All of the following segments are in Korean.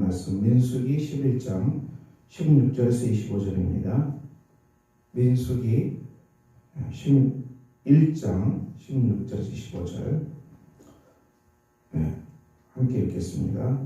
말씀 민수기 11장 16절에서 25절입니다. 민수기 11장 16절에서 25절 함께 읽겠습니다.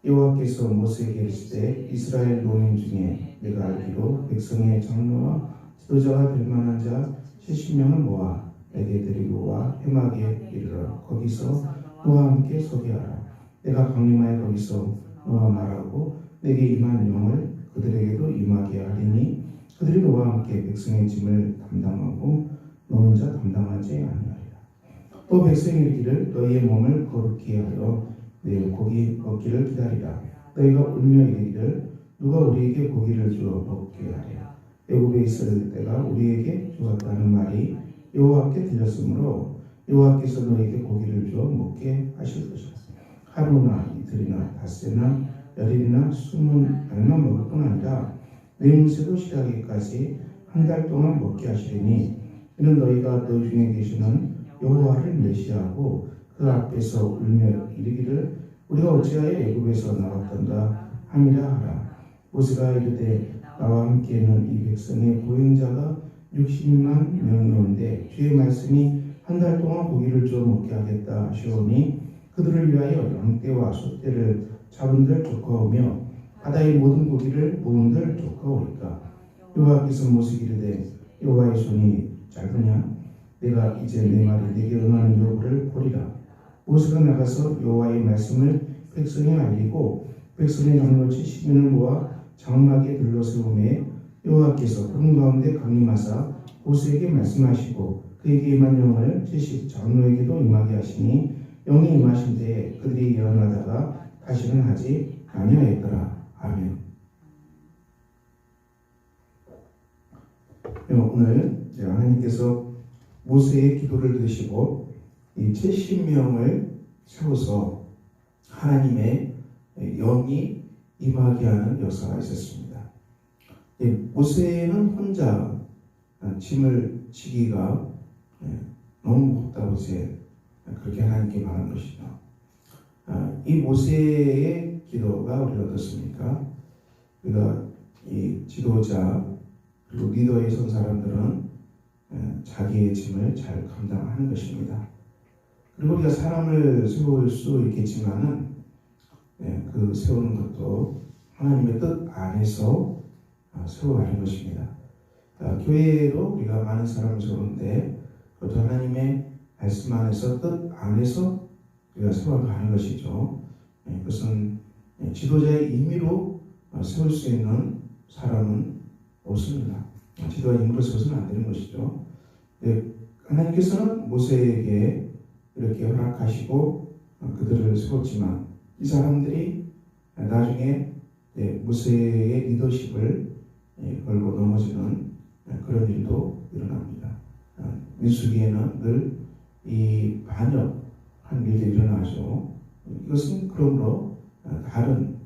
여호와께서 모세에게 이르시되 이스라엘 노인 중에 내가 알기로 백성의 장로와 지도자가 될 만한 자 70명을 모아 내게 데리고 와 회막에 이르러 거기서 너와 함께 서게 하라. 내가 강림하여 거기서 너와 말하고 내게 임한 영을 그들에게도 임하게 하리니 그들이 너와 함께 백성의 짐을 담당하고 너 혼자 담당하지 아니하리라. 또 백성이 이르기를 너희의 몸을 거룩히 하여 내일 고기 먹기를 기다리라. 너희가 울며 이르기를 누가 우리에게 고기를 주어 먹게 하랴. 애굽에 있을 때가 우리에게 주었다는 말이 여호와께 들렸으므로 여호와께서 너희에게 고기를 주어 먹게 하실 것이라. 하루나 이틀이나 닷새나 열일이나 20날만 먹을 뿐 아니라 내문세도 시작하기까지 한 달 동안 먹게 하시리니 이는 너희가 너희 중에 계시는 여호와를 멸시하고 그 앞에서 울며 이르기를 우리가 어찌하여 애굽에서 나왔던가 함이라 하라. 모세가 이르되 나와 함께는 이 백성의 보행자가 60만 명이온데 주의 말씀이 한 달 동안 고기를 주어 먹게 하겠다 하시오니 그들을 위하여 양떼와 소떼를 잡은들 조카오며 바다의 모든 고기를 모은들 조카오리까. 여호와께서 모세에게 이르되 여호와의 손이 짧으냐? 내가 이제 내 말이 내게 응하는 여부를 보리라. 모세가 나가서 여호와의 말씀을 백성에 알리고 백성의 장로 70명을 모아 장막에 들러세우매 여호와께서 그런 가운데 강림하사 모세에게 말씀하시고 그에게 임한 영을 70 장로에게도 임하게 하시니 영이 임하신 때에 그들이 예언하다가 다시는 하지 아니하였더라. 아멘. 오늘 하나님께서 모세의 기도를 들으시고 이 70명을 세워서 하나님의 영이 임하게 하는 역사가 있었습니다. 모세는 혼자 짐을 지기가 너무 무겁다고 그렇게 하나님께 말한 것이죠. 이 모세의 기도가 우리가 어떻습니까? 우리가 이 지도자 그리고 리더에 선 사람들은 자기의 짐을 잘 감당하는 것입니다. 그리고 우리가 사람을 세울 수 있겠지만은 그 세우는 것도 하나님의 뜻 안에서 세워가는 것입니다. 교회로 우리가 많은 사람을 세우는데 그것도 하나님의 말씀 안에서 뜻 안에서 우리가 세워가는 것이죠. 그것은 지도자의 임의로 세울 수 있는 사람은 없습니다. 지도자의 임의로 세워서는 안 되는 것이죠. 하나님께서는 모세에게 이렇게 허락하시고 그들을 세웠지만 이 사람들이 나중에 모세의 리더십을 걸고 넘어지는 그런 일도 일어납니다. 민수기에는 늘 이 반역한 일들이 일어나죠. 이것은 그러므로 다른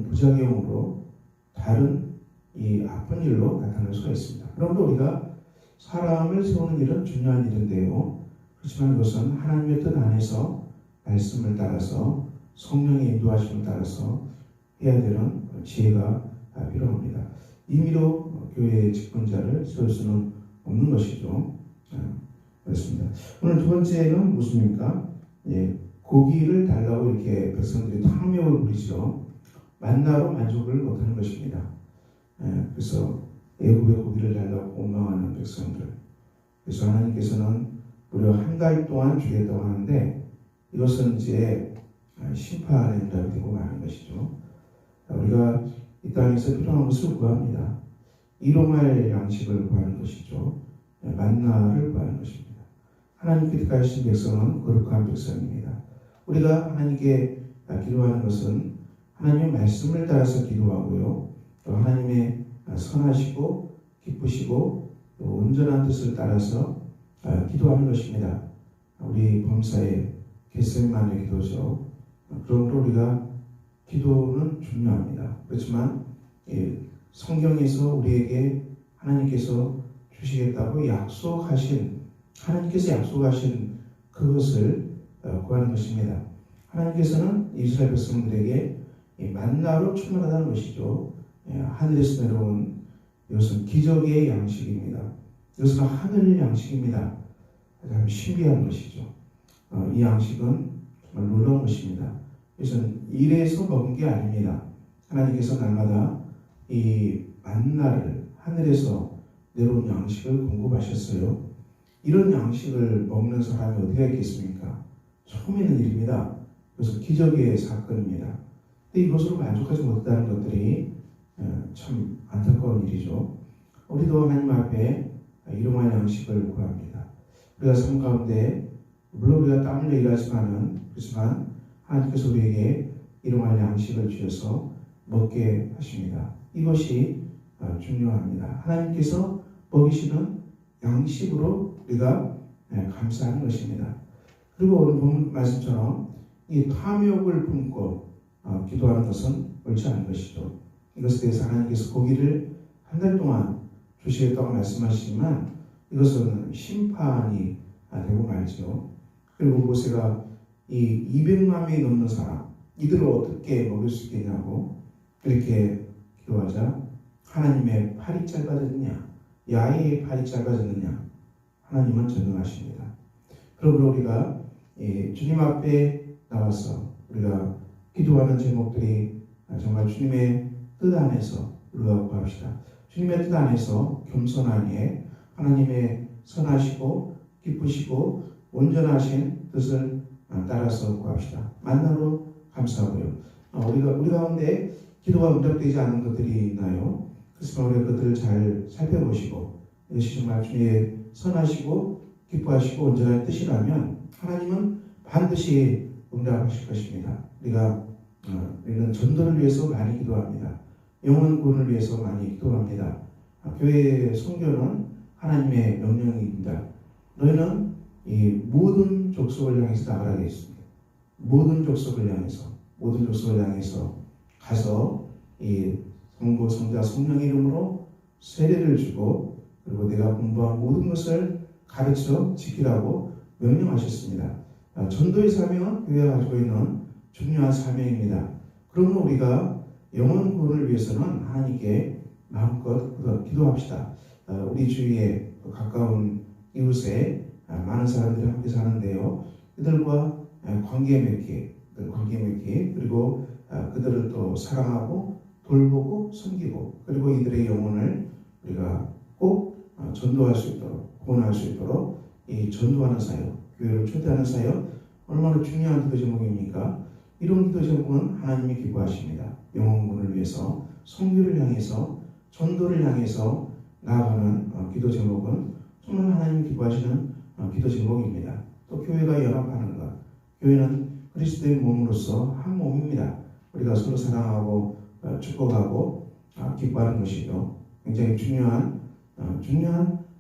부작용으로 다른 이 아픈 일로 나타날 수가 있습니다. 그러므로 우리가 사람을 세우는 일은 중요한 일인데요. 그렇지만 그것은 하나님의 뜻 안에서 말씀을 따라서 성령의 인도하심을 따라서 해야 되는 지혜가 필요합니다. 임의로 교회의 직분자를 세울 수는 없는 것이죠. 그렇습니다. 오늘 두 번째는 무엇입니까? 고기를 달라고 이렇게 백성들이 탕명을 부리죠. 만나로 만족을 못하는 것입니다. 그래서 애굽의 고기를 달라고 원망하는 백성들. 그래서 하나님께서는 무려 한 달 동안 주겠다고 하는데 이것은 이제 심판의 응답이 되고 마는 것이죠. 우리가 이 땅에서 필요한 것을 구합니다. 일용할 양식을 구하는 것이죠. 만나를 구하는 것입니다. 하나님께 택하신 백성은 거룩한 백성입니다. 우리가 하나님께 기도하는 것은 하나님의 말씀을 따라서 기도하고요. 또 하나님의 선하시고 기쁘시고 또 온전한 뜻을 따라서 기도하는 것입니다. 우리 범사의 겟세마네 기도죠. 그러므로 우리가 기도는 중요합니다. 그렇지만 성경에서 우리에게 하나님께서 주시겠다고 하나님께서 약속하신 그것을 구하는 것입니다. 하나님께서는 이스라엘 백성들에게 이 만나로 충만하다는 것이죠. 하늘에서 내려온 이것은 기적의 양식입니다. 이것은 하늘 양식입니다. 참 신비한 것이죠. 이 양식은 정말 놀라운 것입니다. 이것은 일에서 먹은 게 아닙니다. 하나님께서 날마다 이 만나를 하늘에서 내려온 양식을 공급하셨어요. 이런 양식을 먹는 사람이 어디가 있겠습니까? 처음 있는 일입니다. 그래서 기적의 사건입니다. 근데 이것으로 만족하지 못했다는 것들이 참 안타까운 일이죠. 우리도 하나님 앞에 일용할 양식을 구합니다. 우리가 삶 가운데 물론 우리가 땀 흘려 일하지만은 그렇지만 하나님께서 우리에게 일용할 양식을 주셔서 먹게 하십니다. 이것이 중요합니다. 하나님께서 먹이시는 양식으로 우리가 감사하는 것입니다. 그리고 오늘 본 말씀처럼 이 탐욕을 품고 기도하는 것은 옳지 않은 것이죠. 이것에 대해서 하나님께서 고기를 한 달 동안 주시겠다고 말씀하시지만 이것은 심판이 되고 말죠. 그리고 모세가 이 200만 명이 넘는 사람 이들을 어떻게 먹일 수 있겠냐고 그렇게 기도하자 하나님의 팔이 짧아졌느냐 야의 팔이 짧아졌느냐 하나님은 전능하십니다. 그러므로 우리가 주님 앞에 나와서 우리가 기도하는 제목들이 정말 주님의 뜻 안에서 우리가 구합시다. 주님의 뜻 안에서 겸손하게 하나님의 선하시고 기쁘시고 온전하신 뜻을 따라서 구합시다. 만나로 감사하고요. 우리 가운데 기도가 응답되지 않는 것들이 있나요? 그래서 우리가 그것들을 잘 살펴보시고 이것이 정말 주님의 선하시고 기뻐하시고 온전한 뜻이라면 하나님은 반드시 응답하실 것입니다. 우리는 전도를 위해서 많이 기도합니다. 영혼 구원을 위해서 많이 기도합니다. 교회의 선교는 하나님의 명령입니다. 너희는 이 모든 족속을 향해서 나가라 했습니다. 모든 족속을 향해서 가서 이 성부, 성자, 성령의 이름으로 세례를 주고 그리고 내가 공부한 모든 것을 가르쳐 지키라고 명령하셨습니다. 전도의 사명은 교회가 가지고 있는 중요한 사명입니다. 그러므로 우리가 영혼 구원을 위해서는 하나님께 마음껏 기도합시다. 우리 주위에 가까운 이웃에 많은 사람들이 함께 사는데요. 그들과 관계 맺기 그리고 그들을 또 사랑하고 돌보고 섬기고 그리고 이들의 영혼을 우리가 꼭 전도할 수 있도록 구원할 수 있도록 이 전도하는 사역, 교회를 초대하는 사역 얼마나 중요한 기도 제목입니까? 이런 기도 제목은 하나님이 기뻐하십니다. 영혼군을 위해서 선교를 향해서 전도를 향해서 나아가는 기도 제목은 정말 하나님이 기뻐하시는 기도 제목입니다. 또 교회가 연합하는 것, 교회는 그리스도의 몸으로서 한 몸입니다. 우리가 서로 사랑하고 축복하고 기뻐하는 것이죠. 굉장히 중요한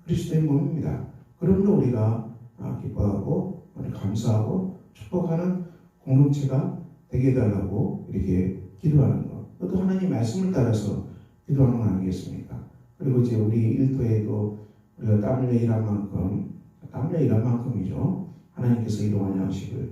그리스도의 몸입니다. 그러므로 우리가 기뻐하고 감사하고 축복하는 공동체가 되게 해달라고 이렇게 기도하는 것. 또 하나님 말씀을 따라서 기도하는 거 아니겠습니까? 그리고 이제 우리 일터에도 우리가 땀 흘려 일한 만큼이죠. 하나님께서 일용할 양식을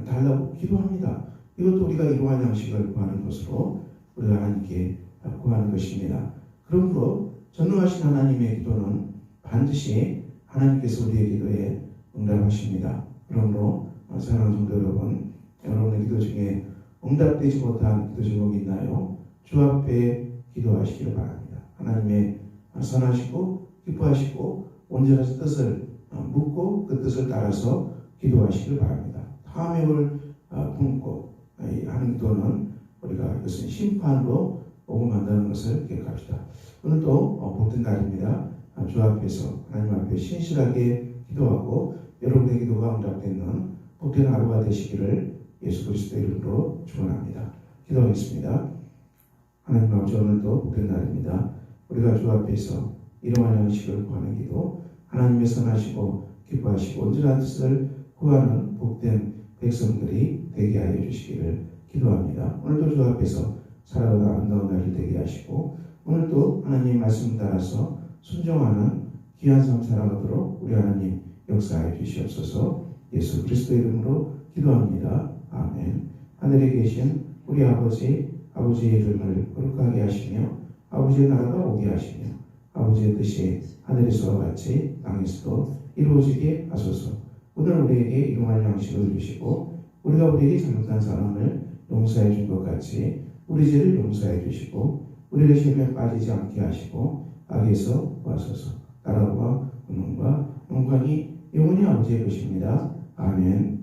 달라고 기도합니다. 이것도 우리가 일용할 양식을 구하는 것으로 우리가 하나님께 구하는 것입니다. 그러므로 전능하신 하나님의 기도는 반드시 하나님께서 우리의 기도에 응답하십니다. 그러므로 사랑하는 성도 여러분, 여러분의 기도 중에 응답되지 못한 기도 제목이 있나요? 주 앞에 기도하시기를 바랍니다. 하나님의 선하시고 기뻐하시고 온전한 뜻을 묻고 그 뜻을 따라서 기도하시기를 바랍니다. 탐욕을 품고 하는 기도는 우리가 이것은 심판으로 오고 만다는 것을 기억합시다. 오늘도 복된 날입니다. 주 앞에서 하나님 앞에 신실하게 기도하고 여러분의 기도가 응답되는 복된 하루가 되시기를 예수 그리스도의 이름으로 축원합니다. 기도하겠습니다. 하나님 아버지, 오늘도 복된 날입니다. 우리가 주 앞에서 일용할 양식을 구하는 기도, 하나님의 선하시고 기뻐하시고 온전한 뜻을 구하는 복된 백성들이 되게 하여 주시기를 기도합니다. 오늘도 주 앞에서 살아가는 아름다운 날이 되게 하시고 오늘도 하나님의 말씀 따라서 순종하는 귀한 삶 살아가도록 우리 하나님 역사해 주시옵소서. 예수 그리스도의 이름으로 기도합니다. 아멘. 하늘에 계신 우리 아버지 아버지의 이름을 거룩하게 하시며 아버지의 나라가 오게 하시며 아버지의 뜻이 하늘에서와 같이 땅에서도 이루어지게 하소서. 오늘 우리에게 일용할 양식을 주시고 우리가 우리에게 잘못한 사람을 용서해 준 것 같이 우리 죄를 용서해 주시고 우리를 시험에 빠지지 않게 하시고 악에서 구하소서. 나라와 권능과 영광이 영원히 아버지의 것입니다. 아멘.